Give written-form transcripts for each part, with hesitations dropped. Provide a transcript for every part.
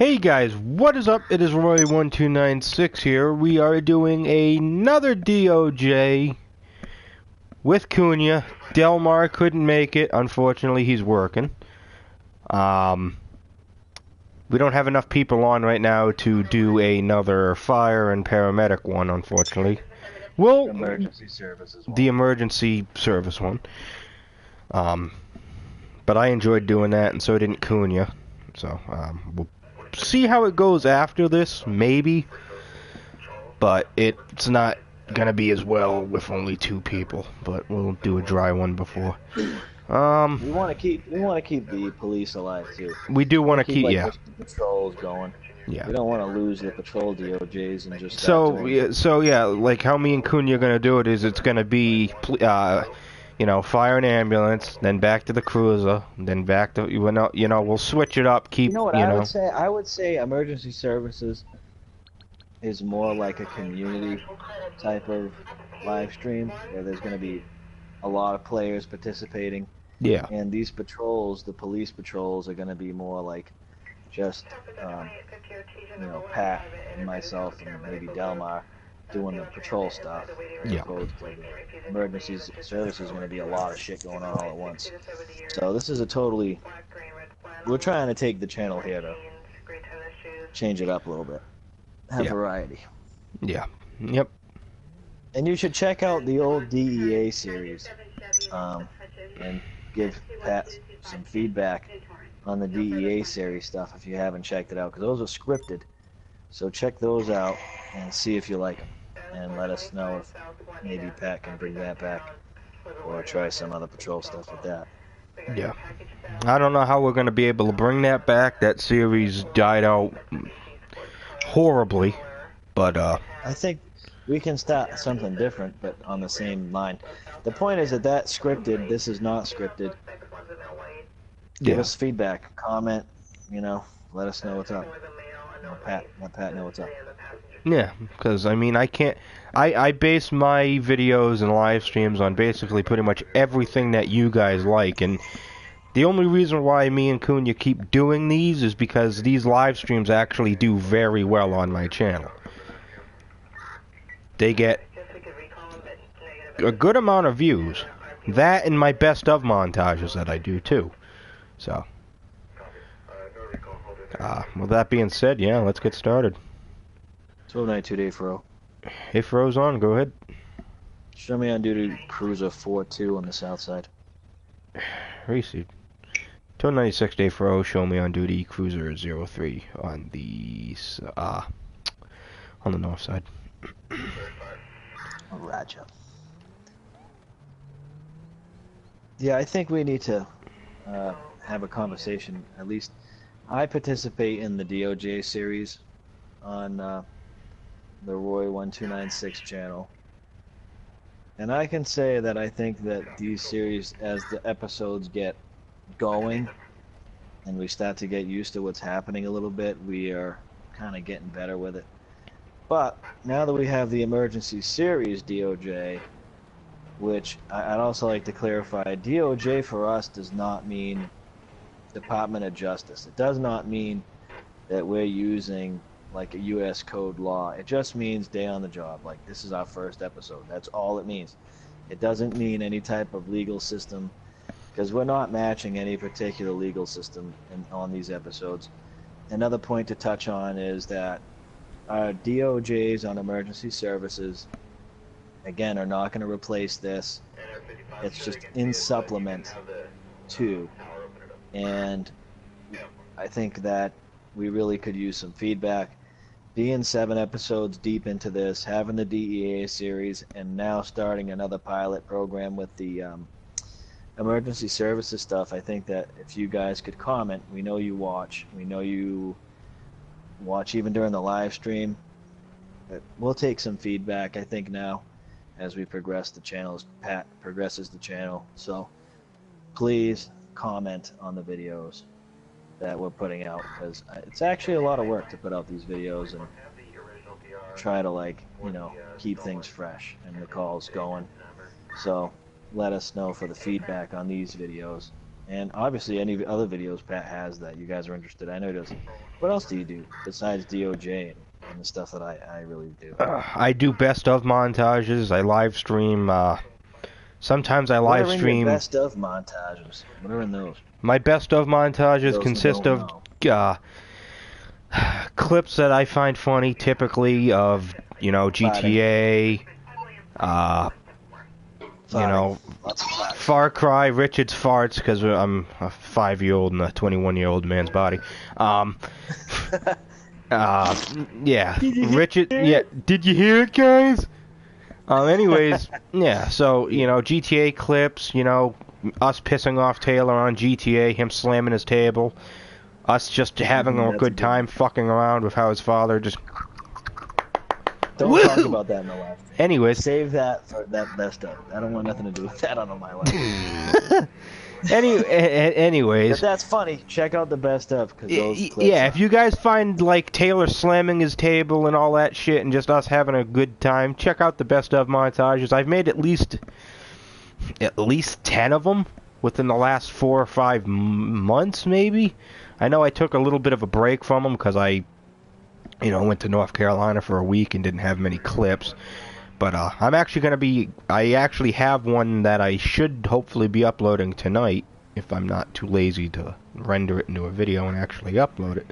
Hey guys, what is up? It is Roy1296 here. We are doing another DOJ with Cunha. Delmar couldn't make it. Unfortunately, he's working. We don't have enough people on right now to do another fire and paramedic one, unfortunately. Well, Emergency services one. the emergency service one. But I enjoyed doing that, and so didn't Cunha. So, we'll see how it goes after this, maybe. But it's not gonna be as well with only 2 people. But we'll do a dry one before. We want to keep the police alive too. We do want to keep, like, yeah. just the patrols going. Yeah. We don't want to lose the patrol DOJs and just start doing... So yeah, like how me and Cunha are gonna do it is it's gonna be, fire and ambulance, then back to the cruiser, then back to we'll switch it up. Keep You know what I would say? I would say emergency services is more like a community type of live stream where there's going to be a lot of players participating. Yeah. And these patrols, the police patrols, are going to be more like just, Pat and myself and maybe Delmar doing the patrol stuff. Yeah. Opposed to the emergency services is going to be a lot of shit going on all at once. So this is we're trying to take the channel here to change it up a little bit. Have variety. Yeah. Yep. And you should check out the old DEA series and give Pat some feedback on the DEA series stuff if you haven't checked it out, because those are scripted. So check those out and see if you like them, and let us know if maybe Pat can bring that back or try some other patrol stuff with that. Yeah. I don't know how we're going to be able to bring that back. That series died out horribly, but I think we can start something different, but on the same line. The point is that scripted. This is not scripted. Give us feedback, comment, let us know what's up. Let Pat know what's up. Yeah, because I mean, I base my videos and live streams on basically pretty much everything that you guys like, and the only reason why me and Cunha keep doing these is because these live streams actually do very well on my channel. They get a good amount of views. That and my best of montages that I do too. So, with that being said, yeah, let's get started. 1292 Day Fro. Hey, Fro's on, go ahead. Show me on duty cruiser 4-2 on the south side. Received. 1296 Day Fro, show me on duty cruiser 03 on the north side. Roger. Yeah, I think we need to have a conversation. At least I participate in the DOJ series on the Roy1296 channel. And I can say that I think that these series, as the episodes get going and we start to get used to what's happening a little bit, we are kind of getting better with it. But now that we have the emergency series DOJ, which I'd also like to clarify, DOJ for us does not mean Department of Justice. It does not mean that we're using like a U.S. code law. It just means day on the job. Like, this is our first episode. That's all it means. It doesn't mean any type of legal system, because we're not matching any particular legal system on these episodes. Another point to touch on is that our DOJs on emergency services, again, are not going to replace this. It's just in supplement to. And I think that we really could use some feedback. Being 7 episodes deep into this, having the DEA series, and now starting another pilot program with the emergency services stuff, I think that if you guys could comment, we know you watch. We know you watch even during the live stream. But we'll take some feedback, I think, now as we progress the channel, as Pat progresses the channel. So please comment on the videos that we're putting out, because it's actually a lot of work to put out these videos and try to keep things fresh and the calls going. So let us know for the feedback on these videos, And obviously, any other videos Pat has that you guys are interested in, I know he does. What else do you do besides DOJ and the stuff that I really do? I do best of montages. I live stream. Sometimes I What live are in your stream. best of montages? What are in those? My best of montages Those who consist don't of know. clips that I find funny, typically of GTA, Farting. Lots of farts. Far Cry, Richard's farts, because I'm a 5-year-old in a 21-year-old man's body. Yeah, Richard. Yeah, did you hear it, guys? Anyways, yeah. So GTA clips. Us pissing off Taylor on GTA, him slamming his table, us just having a That's good time, fucking around with how his father just. Don't Woo! talk about that in the live. Anyways, Save that for that best of. I don't want nothing to do with that on my live. anyways. If that's funny, check out the best of. Cause those clips Yeah, if you guys find like Taylor slamming his table and all that shit and just us having a good time, check out the best of montages. I've made at least 10 of them within the last 4 or 5 months, maybe. I know I took a little bit of a break from them because I went to North Carolina for a week and didn't have many clips. But I'm actually going to be... I actually have one that I should hopefully be uploading tonight, if I'm not too lazy to render it into a video and actually upload it.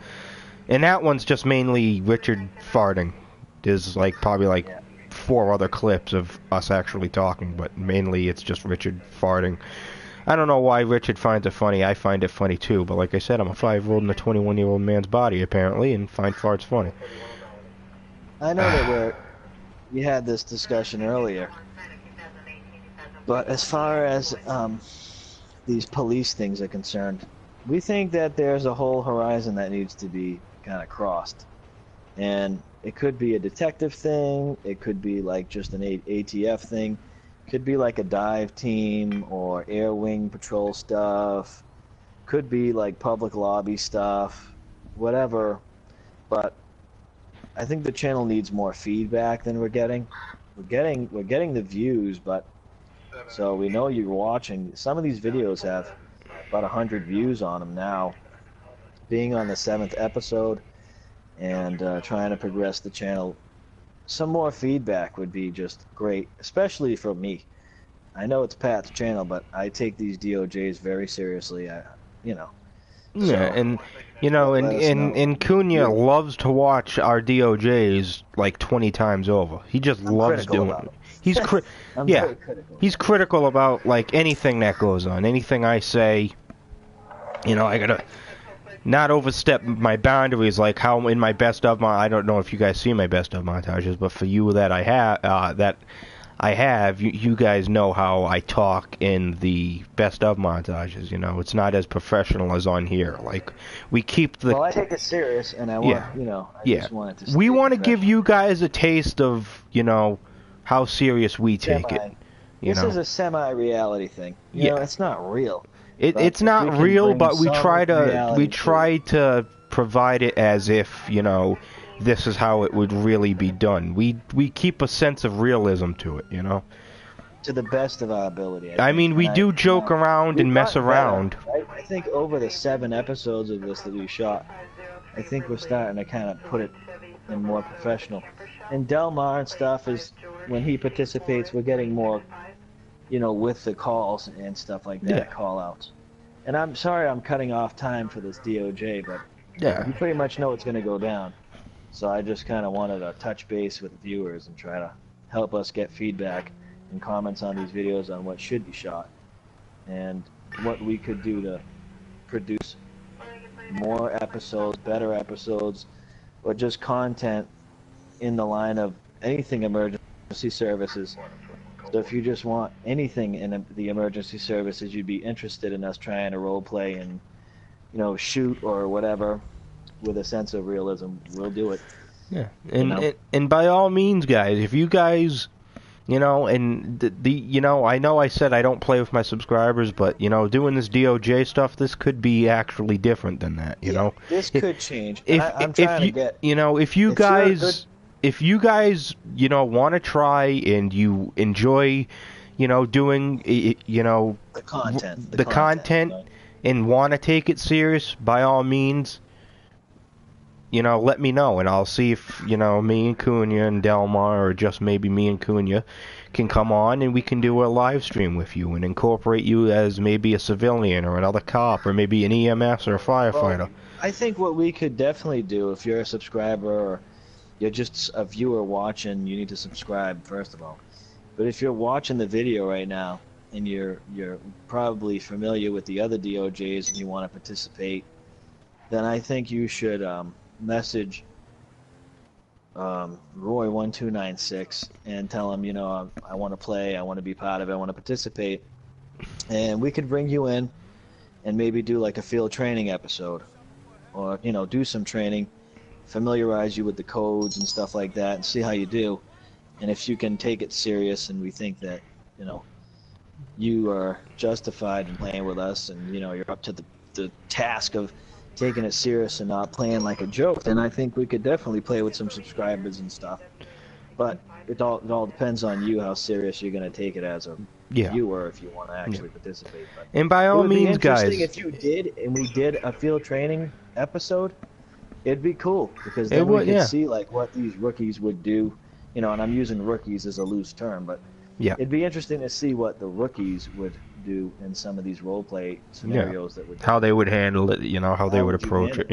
And that one's just mainly Richard farting. There's probably 4 other clips of us actually talking, but mainly it's just Richard farting. I don't know why Richard finds it funny. I find it funny too, but like I said, I'm a 5-year-old in a 21-year-old man's body, apparently, and find farts funny. I know that we had this discussion earlier, but as far as these police things are concerned, we think that there's a whole horizon that needs to be kind of crossed. And it could be a detective thing, it could be like just an ATF thing, could be like a dive team or air wing patrol stuff, could be like public lobby stuff, whatever. But I think the channel needs more feedback than we're getting. We're getting the views, but so we know you're watching. Some of these videos have about 100 views on them now. Being on the 7th episode and trying to progress the channel, some more feedback would be just great, especially for me. I know it's Pat's channel, but I take these DOJs very seriously. Yeah, So, and let us know. and Cunha loves to watch our DOJs like 20 times over. He just loves critical doing about it. them. He's yeah, very critical. he's critical about like anything that goes on, anything I say. I gotta not overstep my boundaries, like how in my best of I don't know if you guys see my best of montages, but for you that I have, you guys know how I talk in the best of montages. It's not as professional as on here. Like we keep the. Well, I take it serious, and I want I just want it to. We want to give you guys a taste of how serious we take it. This is a semi-reality thing. You know, it's not real. It's not real, but we try to provide it as if this is how it would really be done. We keep a sense of realism to it, To the best of our ability. I mean, we do joke around and mess around. I think over the 7 episodes of this that we shot, I think we're starting to kind of put it in more professional. And Delmar and stuff is, when he participates, we're getting more, with the calls and stuff like that, call-outs. And I'm sorry I'm cutting off time for this DOJ, but you pretty much know it's going to go down. So I just kind of wanted to touch base with the viewers and try to help us get feedback and comments on these videos on what should be shot and what we could do to produce more episodes, better episodes, or just content in the line of anything emergency services. So if you just want anything in the emergency services, you'd be interested in us trying to role play and shoot or whatever with a sense of realism, we'll do it. Yeah, and by all means, guys, if you guys, and I know I said I don't play with my subscribers, but doing this DOJ stuff, this could be actually different than that. This could change. If you guys want to try and you enjoy, doing, the content. and want to take it serious, by all means, let me know, and I'll see if, me and Cunha and Delmar, or just maybe me and Cunha, can come on and we can do a live stream with you and incorporate you as maybe a civilian or another cop or maybe an EMS or a firefighter. Well, I think what we could definitely do, if you're a subscriber or you're just a viewer watching, you need to subscribe first of all. But if you're watching the video right now and you're probably familiar with the other DOJs and you want to participate, then I think you should message Roy1296 and tell him, I want to play, I want to be part of it, I want to participate, and we could bring you in and maybe do like a field training episode, or do some training, familiarize you with the codes and stuff like that, and see how you do. And if you can take it serious, and we think that you are justified in playing with us, and you're up to the task of taking it serious and not playing like a joke, then I think we could definitely play with some subscribers and stuff. But it all depends on you how serious you're going to take it as a viewer, if you want to actually participate. But and by all means, it would be interesting guys, if you did, and we did a field training episode. It'd be cool, because then we could see like what these rookies would do. And I'm using rookies as a loose term, but it'd be interesting to see what the rookies would do in some of these role play scenarios that would how they would handle it, how they would approach it.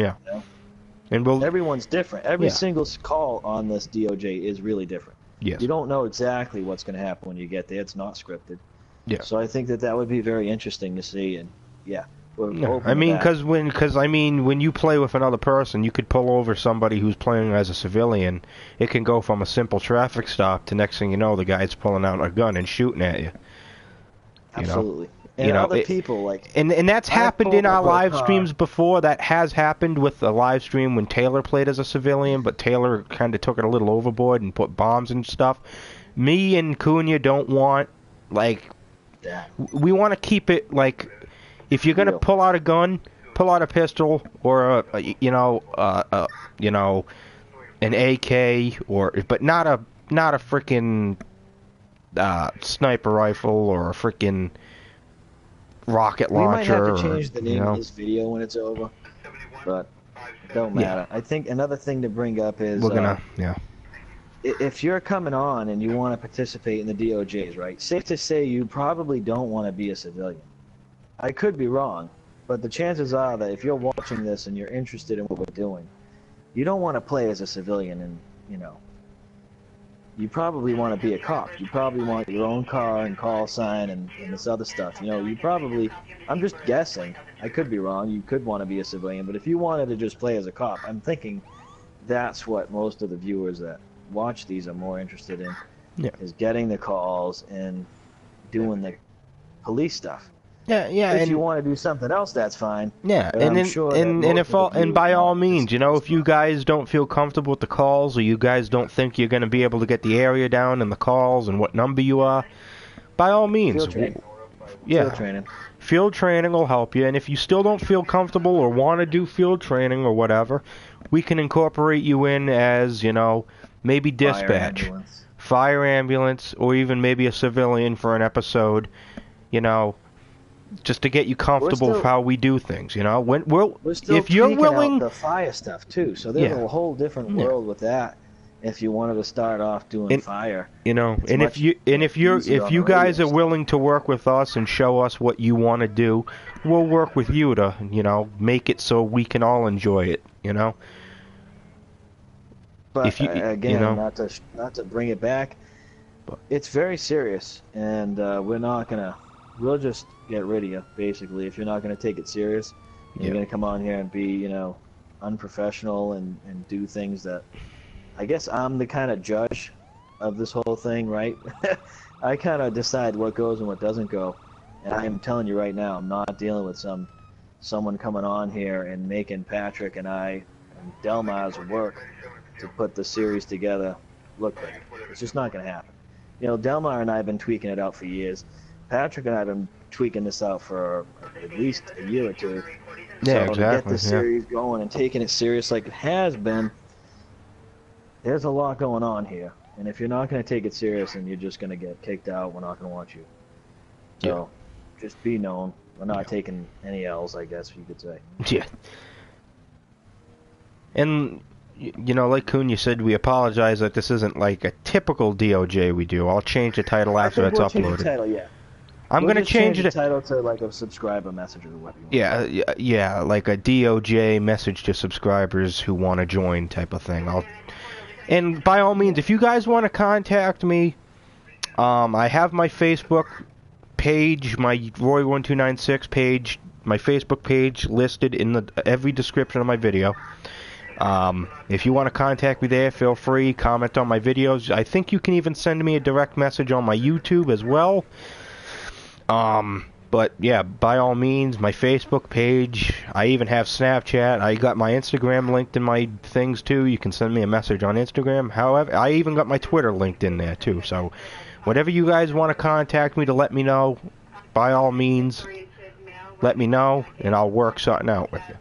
And everyone's different. Every single call on this DOJ is really different. Yes. You don't know exactly what's going to happen when you get there. It's not scripted. Yeah. So I think that would be very interesting to see, and when you play with another person, you could pull over somebody who's playing as a civilian. It can go from a simple traffic stop to next thing you know, the guy's pulling out a gun and shooting at you. Absolutely. And other people, like... And that's happened in our live streams before. That has happened with a live stream when Taylor played as a civilian, but Taylor kind of took it a little overboard and put bombs and stuff. Me and Cunha don't want, we want to keep it, if you're going to pull out a gun, pull out a pistol or an AK, but not a freaking sniper rifle or a freaking rocket launcher. We might have to change the name of this video when it's over, but it don't matter. I think another thing to bring up is if you're coming on and you want to participate in the DOJs, right? Safe to say you probably don't want to be a civilian. I could be wrong, but the chances are that if you're watching this and you're interested in what we're doing, you don't want to play as a civilian, and you probably want to be a cop. You probably want your own car and call sign and this other stuff. You probably, I'm just guessing, I could be wrong, you could want to be a civilian, but if you wanted to just play as a cop, I'm thinking that's what most of the viewers that watch these are more interested in, is getting the calls and doing the police stuff. If you want to do something else, that's fine. And by all means, if you guys don't feel comfortable with the calls, or you guys don't think you're going to be able to get the area down and the calls and what number you are, by all means, field training will help you. And if you still don't feel comfortable or want to do field training or whatever, we can incorporate you in as maybe dispatch, fire ambulance, or even maybe a civilian for an episode. Just to get you comfortable with how we do things, we're still if you're willing, out the fire stuff too. So there's a whole different world with that. If you wanted to start off doing fire, if you guys are willing to work with us and show us what you want to do, we'll work with you to make it so we can all enjoy it. But if you, again, not to bring it back, it's very serious, and we'll just get rid of you, basically, if you're not going to take it serious. You're going to come on here and be, unprofessional and do things that, I guess I'm the kind of judge of this whole thing, right? I kind of decide what goes and what doesn't go. And I am telling you right now, I'm not dealing with someone coming on here and making Patrick and I and Delmar's work to put the series together look good. It's just not going to happen. Delmar and I have been tweaking it out for years. Patrick and I have been tweaking this out for at least a year or two. To get the series going and taking it serious like it has been, there's a lot going on here. And if you're not going to take it serious, and you're just going to get kicked out, we're not going to want you. So just be known. We're not taking any L's, I guess you could say. Yeah. And, you know, like Kuhn, you said, we apologize that this isn't like a typical DOJ we do. I'll change the title I after think it's we'll uploaded. change the title, yeah. I'm We'll going to just change the it. title to like a subscriber message or whatever you want. Yeah, like a DOJ message to subscribers who want to join type of thing. And by all means, if you guys want to contact me, I have my Facebook page, my Roy1296 page, my Facebook page listed in every description of my video. If you want to contact me there, feel free, comment on my videos. I think you can even send me a direct message on my YouTube as well. But yeah, by all means, my Facebook page, I even have Snapchat, I got my Instagram linked in my things too. You can send me a message on Instagram. However, I even got my Twitter linked in there too. So, whatever you guys want to contact me to let me know, by all means, let me know, and I'll work something out with you.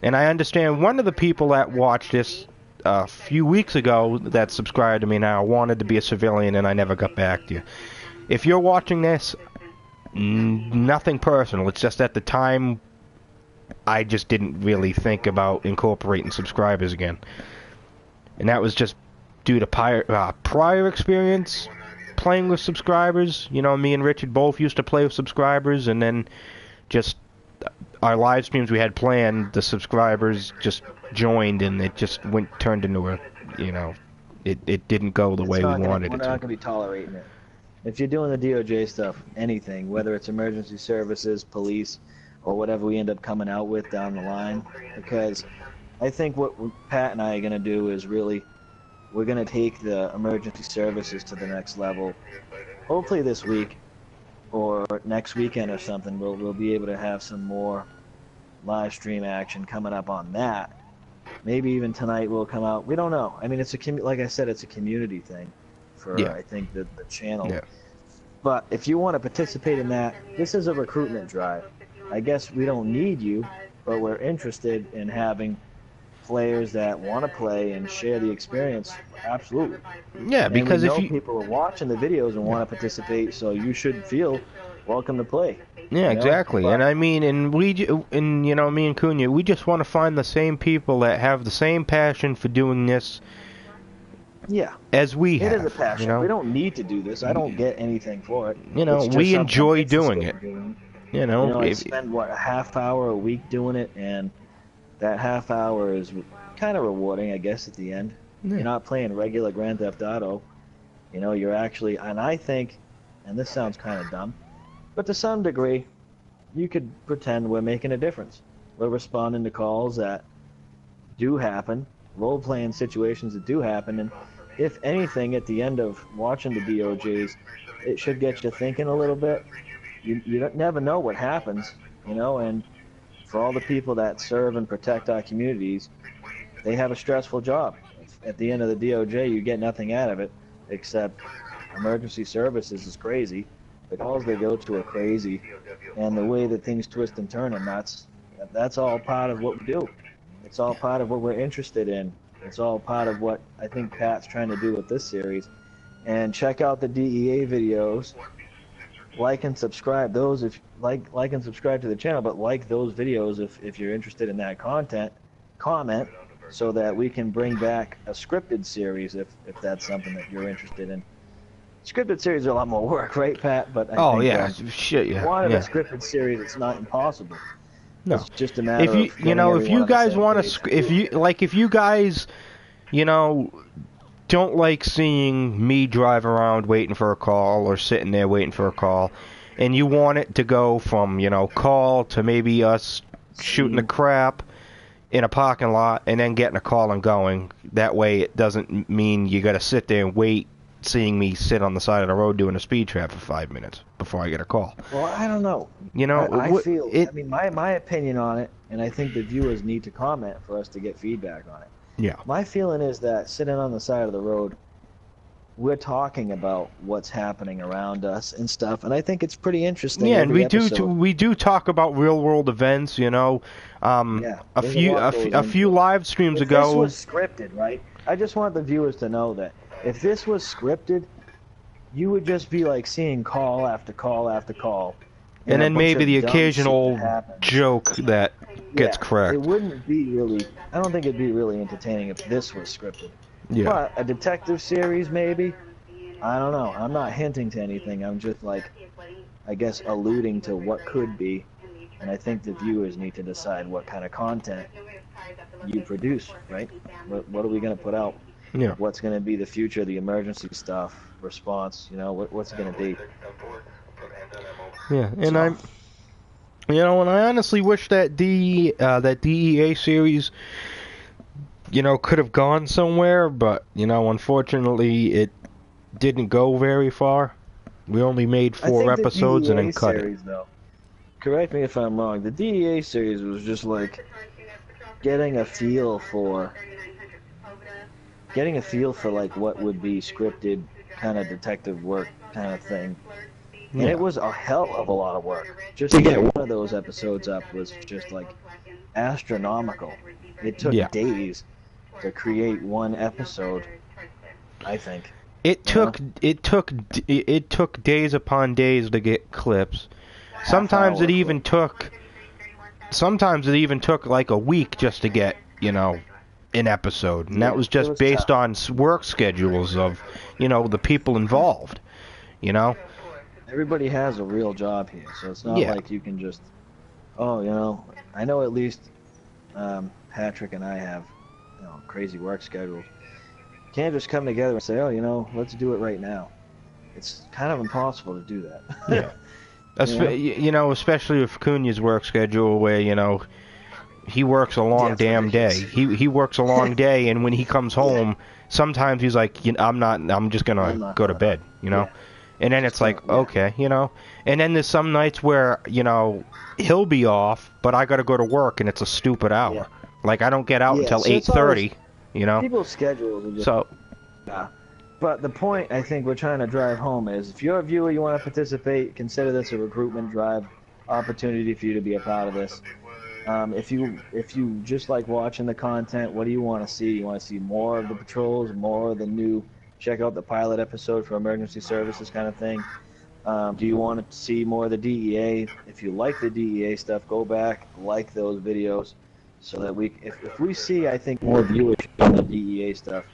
And I understand one of the people that watched this a few weeks ago that subscribed to me now wanted to be a civilian, and I never got back to you. If you're watching this, nothing personal. It's just at the time, I just didn't really think about incorporating subscribers again. And that was just due to prior experience playing with subscribers. You know, me and Richard both used to play with subscribers, and then just our live streams we had planned, the subscribers just joined, and it just turned into a, you know, it didn't go the way we wanted it to. We're not going to be tolerating it. If you're doing the DOJ stuff, anything, whether it's emergency services, police, or whatever we end up coming out with down the line, because I think what Pat and I are going to do is we're going to take the emergency services to the next level. Hopefully this week or next weekend or something, we'll be able to have some more live stream action coming up on that. Maybe even tonight we'll come out. We don't know. I mean, like I said, it's a community thing for, I think, the channel. Yeah. But if you want to participate in that, this is a recruitment drive. I guess we don't need you, but we're interested in having players that want to play and share the experience. Absolutely. Yeah, because if people are watching the videos and want to participate, so you should feel welcome to play. Yeah, exactly. And I mean, and you know, me and Cunha, we just want to find the same people that have the same passion for doing this. Yeah. As we have. It is a passion. You know? We don't need to do this. I don't get anything for it. You know, we enjoy doing it. You know, I spend a half hour a week doing it, and that half hour is kind of rewarding, I guess, at the end. Yeah. You're not playing regular Grand Theft Auto. You know, you're actually, and I think, and this sounds kind of dumb, but to some degree, you could pretend we're making a difference. We're responding to calls that do happen, role-playing situations that do happen, and if anything, at the end of watching the DOJs, it should get you thinking a little bit. You don't never know what happens, you know, and for all the people that serve and protect our communities, they have a stressful job. At the end of the DOJ, you get nothing out of it except emergency services is crazy. The calls they go to are crazy, and the way that things twist and turn, and that's all part of what we do. It's all part of what we're interested in. It's all part of what I think Pat's trying to do with this series. And check out the DEA videos. Like and subscribe those if like and subscribe to the channel, but like those videos if you're interested in that content. Comment so that we can bring back a scripted series if that's something that you're interested in. Scripted series are a lot more work, right, Pat? But I think, shit, yeah. Wanted a scripted series, it's not impossible. No. It's just a matter of you know, if you guys want to, if you guys, you know, don't like seeing me drive around waiting for a call or sitting there waiting for a call, and you want it to go from, you know, call to maybe us shooting the crap in a parking lot and then getting a call and going. That way it doesn't mean you got to sit there and wait seeing me sit on the side of the road doing a speed trap for 5 minutes before I get a call. Well, I don't know. You know, I feel, I mean, my opinion on it, and I think the viewers need to comment for us to get feedback on it. Yeah. My feeling is that sitting on the side of the road, we're talking about what's happening around us and stuff, and I think it's pretty interesting. Yeah, and we do talk about real world events. You know, a few live streams ago. This was scripted, right? I just want the viewers to know that if this was scripted, you would just be like seeing call after call after call, And then a bunch maybe of the dumb shit occasional happens. joke that gets Yeah, cracked. it wouldn't be really. I don't think it'd be really entertaining if this was scripted. Yeah. But a detective series, maybe. I don't know. I'm not hinting to anything. I'm just like, I guess, alluding to what could be. And I think the viewers need to decide what kind of content you produce, right? What are we going to put out? Yeah. What's going to be the future, the emergency stuff, response, what's it going to be? Yeah, and So, and I honestly wish that that DEA series, could have gone somewhere, but unfortunately it didn't go very far. We only made I 4 think the episodes and then DEA cut it. series, though, correct me if I'm wrong, the DEA series was just like getting a feel for like what would be scripted kind of detective work kind of thing. And Yeah. it was a hell of a lot of work. Just to get one of those episodes up was just like astronomical. It took Yeah. days to create one episode, I think. It took days upon days to get clips. Sometimes it even took like a week just to get, an episode. And that was just based on work schedules of, the people involved, Everybody has a real job here, so it's not like you can just, I know at least Patrick and I have, crazy work schedules. You can't just come together and say, let's do it right now. It's kind of impossible to do that. Yeah. Especially with Cunha's work schedule where, he works a long damn day. He works a long day, and when he comes home, sometimes he's like, I'm just going to go to bed, Yeah. And then it's like, okay, And then there's some nights where, he'll be off, but I got to go to work, and it's a stupid hour. Yeah. Like, I don't get out until 8:30, People's schedules are just... So... Yeah. But the point I think we're trying to drive home is, if you're a viewer, you want to participate, consider this a recruitment drive opportunity for you to be a part of this. If you just like watching the content, what do you want to see? You want to see more of the patrols, more of the new, check out the pilot episode for emergency services kind of thing? Do you want to see more of the DEA? If you like the DEA stuff, go back, like those videos, so that if we see, I think, more viewership on the DEA stuff,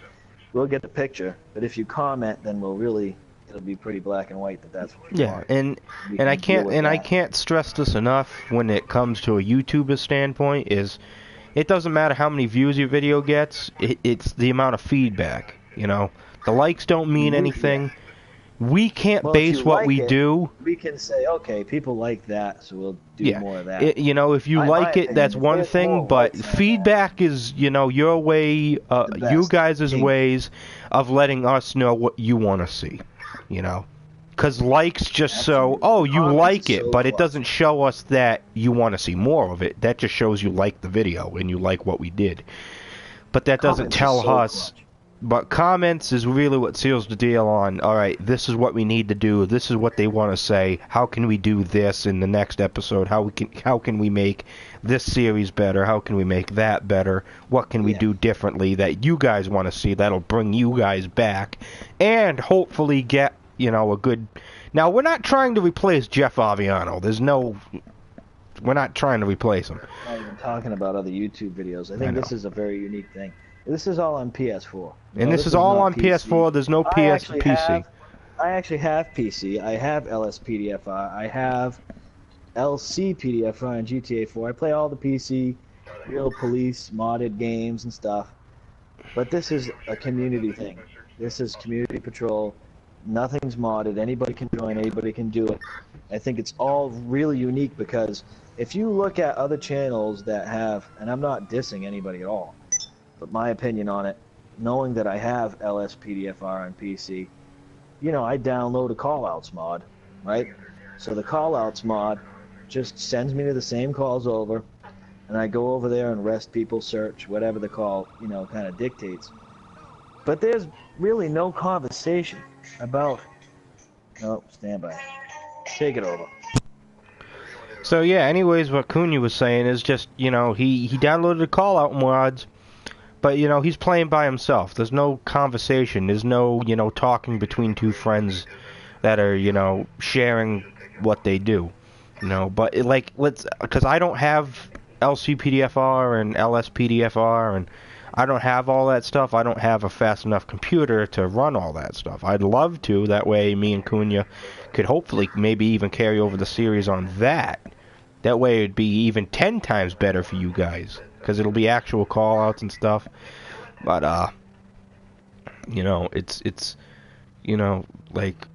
we'll get the picture. But if you comment, then it'll be pretty black and white that's what you want. and I can't stress this enough when it comes to a YouTuber standpoint, is it doesn't matter how many views your video gets, it's the amount of feedback, The likes don't mean anything. We can't base what we do. We can say, okay, people like that, so we'll do more of that. If you like it, that's one thing, but feedback is, your way, you guys' ways of letting us know what you want to see, Because likes just you like it, but it doesn't show us that you want to see more of it. That just shows you like the video and you like what we did. But that doesn't tell us... But comments is really what seals the deal on, all right, this is what we need to do, this is what they want to say, how can we do this in the next episode, how can we make this series better, how can we make that better, what can we do differently that you guys want to see, that'll bring you guys back, and hopefully get, a good... Now, we're not trying to replace Jeff Aviano, we're not trying to replace him. I'm not even talking about other YouTube videos. I think this is a very unique thing. This is all on PS4. And this is all on PS4. There's no PC. I actually have PC. I have LSPDFR. I have LCPDFR and Gta5. I play all the PC, real police, modded games and stuff. But this is a community thing. This is community patrol. Nothing's modded. Anybody can join. Anybody can do it. I think it's all really unique because if you look at other channels that have, and I'm not dissing anybody at all, but my opinion on it, knowing that I have LSPDFR on PC, I download a callouts mod, right? So the callouts mod just sends me to the same calls over, and I go over there and rest people, search, whatever the call, kind of dictates. But there's really no conversation about... Oh, stand by. Take it over. So yeah, anyways, what Cunha was saying is just, he downloaded the callout mods, but, he's playing by himself. There's no conversation. There's no, talking between two friends that are, sharing what they do. But because I don't have LCPDFR and LSPDFR, and I don't have all that stuff. I don't have a fast enough computer to run all that stuff. I'd love to. That way, me and Cunha could hopefully maybe even carry over the series on that. That way, it'd be even 10 times better for you guys, because it'll be actual call-outs and stuff. But it's like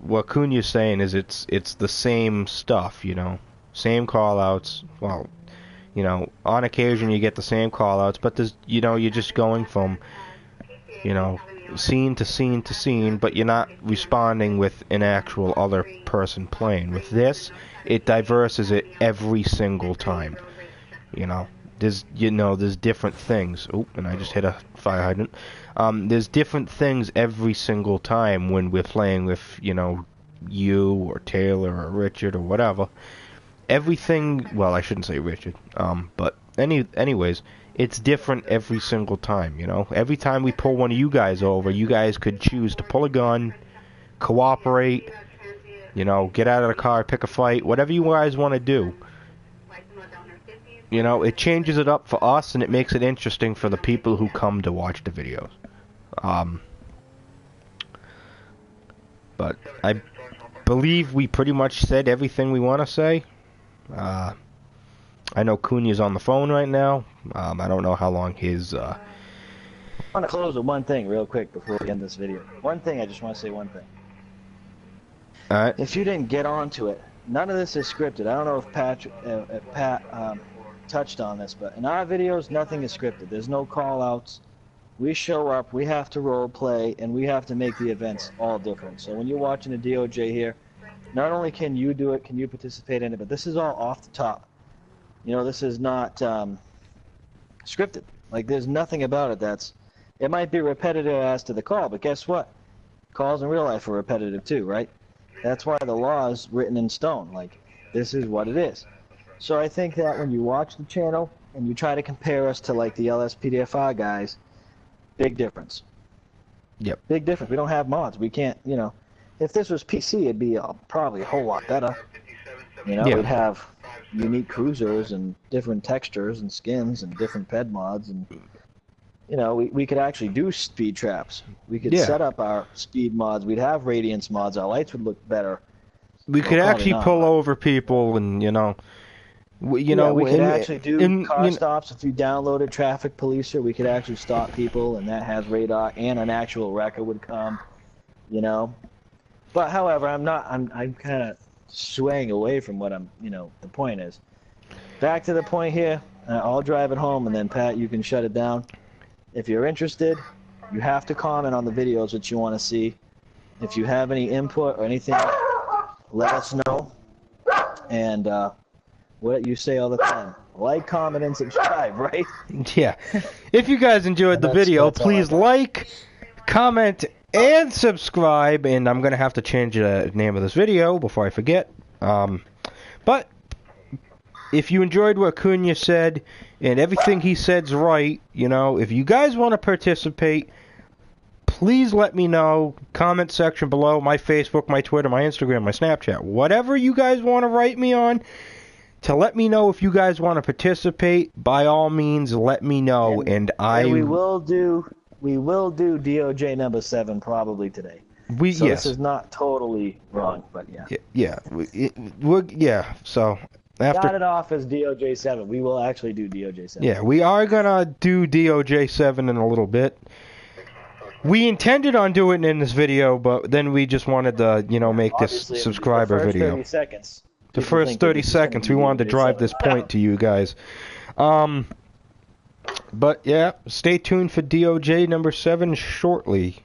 what Cunha's saying is it's the same stuff, same call-outs. Well, on occasion you get the same call-outs, but there's, you're just going from, scene to scene to scene, but you're not responding with an actual other person playing. With this, it diverses it every single time. There's different things. Oh, and I just hit a fire hydrant. There's different things every single time when we're playing with, you or Taylor or Richard or whatever. Everything, well, I shouldn't say Richard, but anyways, it's different every single time, Every time we pull one of you guys over, you guys could choose to pull a gun, cooperate, get out of the car, pick a fight, whatever you guys want to do. It changes it up for us, and it makes it interesting for the people who come to watch the videos. But I believe we pretty much said everything we want to say. I know Cunha's on the phone right now. I don't know how long his... I want to close with one thing real quick before we end this video. One thing, I just want to say one thing. Alright. If you didn't get onto it, none of this is scripted. I don't know if Pat touched on this, but in our videos, nothing is scripted. There's no call-outs. We show up, we have to role play, and we have to make the events all different. So when you're watching a DOJ here, not only can you do it, can you participate in it, but this is all off the top. This is not scripted. Like, there's nothing about it it might be repetitive as to the call, but guess what? Calls in real life are repetitive too, right? That's why the law is written in stone. Like, this is what it is. So I think that when you watch the channel and you try to compare us to, like, the LSPDFR guys, big difference. Yep. Big difference. We don't have mods. We can't, if this was PC, it'd be probably a whole lot better. Yeah. We'd have unique cruisers and different textures and skins and different ped mods, and we could actually do speed traps. We could set up our speed mods. We'd have radiance mods. Our lights would look better. We could actually pull over people, and we could actually do car stops. If you downloaded Traffic Policer, we could actually stop people, and that has radar, and an actual record would come. But however, I'm kind of swaying away from what the point is. Back to the point here. I'll drive it home, and then Pat, you can shut it down. If you're interested, you have to comment on the videos that you want to see. If you have any input or anything, let us know. And what you say all the time: like, comment, and subscribe, right? Yeah. If you guys enjoyed the video, please like, comment, and subscribe. And I'm going to have to change the name of this video before I forget. But if you enjoyed what Cunha said, and everything he said's right, if you guys want to participate, please let me know. Comment section below, my Facebook, my Twitter, my Instagram, my Snapchat, whatever you guys want to write me on, to let me know if you guys want to participate. By all means, let me know, and we will do DOJ number 7 probably today. This is not totally wrong, but yeah. So after got it off as DOJ 7, we will actually do DOJ 7. Yeah, we are gonna do DOJ 7 in a little bit. We intended on doing it in this video, but then we just wanted to, make this subscriber video. 30 seconds. The first 30 seconds, we wanted to drive this point to you guys. But yeah, stay tuned for DOJ number 7 shortly.